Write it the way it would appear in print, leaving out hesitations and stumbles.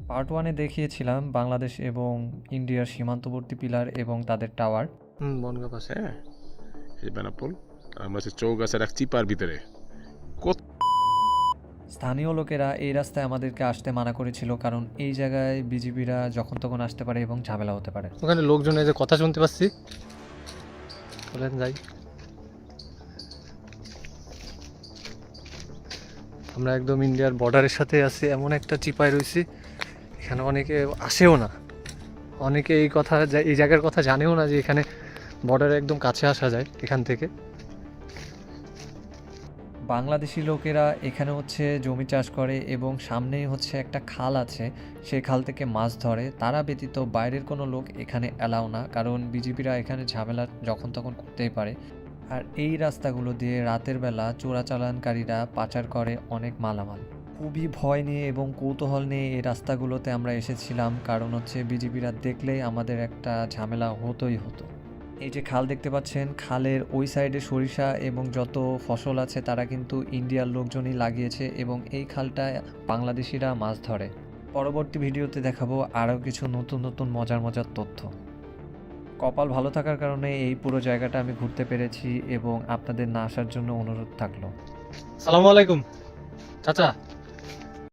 Part ওয়ানে দেখিয়েছিলাম বাংলাদেশ এবং ইন্ডিয়ার সীমান্তবর্তী পিলার এবং তাদের টাওয়ার। বনগাঁ পাশে এই বেনাপোল আর আমরা আছি চৌগাছার এক চিপার ভিতরে। স্থানীয় লোকেরা এই রাস্তায় আমাদেরকে আসতে মানা করেছিল, কারণ এই জায়গায় বিজিবিরা যখন তখন আসতে পারে এবং ঝামেলা হতে পারে। ওখানে লোকজনের যে কথা শুনতে পাচ্ছি, চলেন যাই। আমরা একদম ইন্ডিয়ার বর্ডারের সাথে আছি, এমন একটা চিপায় রয়েছি, এখানে অনেকে আসেও না, অনেকে এই জায়গার কথা জানেও না যে এখানে বর্ডারে একদম কাছে আসা যায় এখান থেকে। বাংলাদেশি লোকেরা এখানে জমি চাষ করে এবং সামনেই একটা খাল আছে, সেই খাল থেকে মাছ ধরে। তারা ব্যতীত বাইরের কোনো লোক এখানে অ্যালাউ না, কারণ বিজিবিরা এখানে ঝামেলা যখন তখন করতেই পারে। আর এই রাস্তাগুলো দিয়ে রাতের বেলা চোরাচালানকারীরা পাচার করে অনেক মালামাল। খুবই ভয় নিয়ে এবং কৌতূহল নিয়ে এই রাস্তাগুলোতে আমরা এসেছিলাম, কারণ বিজিবিরা দেখলেই আমাদের একটা ঝামেলা হতোই হতো। এই যে খাল দেখতে পাচ্ছেন, খালের ওই সাইডে সরিষা এবং যত ফসল আছে তারা কিন্তু ইন্ডিয়ার লোকজনই লাগিয়েছে এবং এই খালটায় বাংলাদেশিরা মাছ ধরে। পরবর্তী ভিডিওতে দেখাবো আরও কিছু নতুন নতুন মজার মজার তথ্য। কপাল ভালো থাকার কারণে এই পুরো জায়গাটা আমি ঘুরতে পেরেছি এবং আপনাদের না আসার জন্য অনুরোধ থাকলো। আসসালামু আলাইকুম চাচা।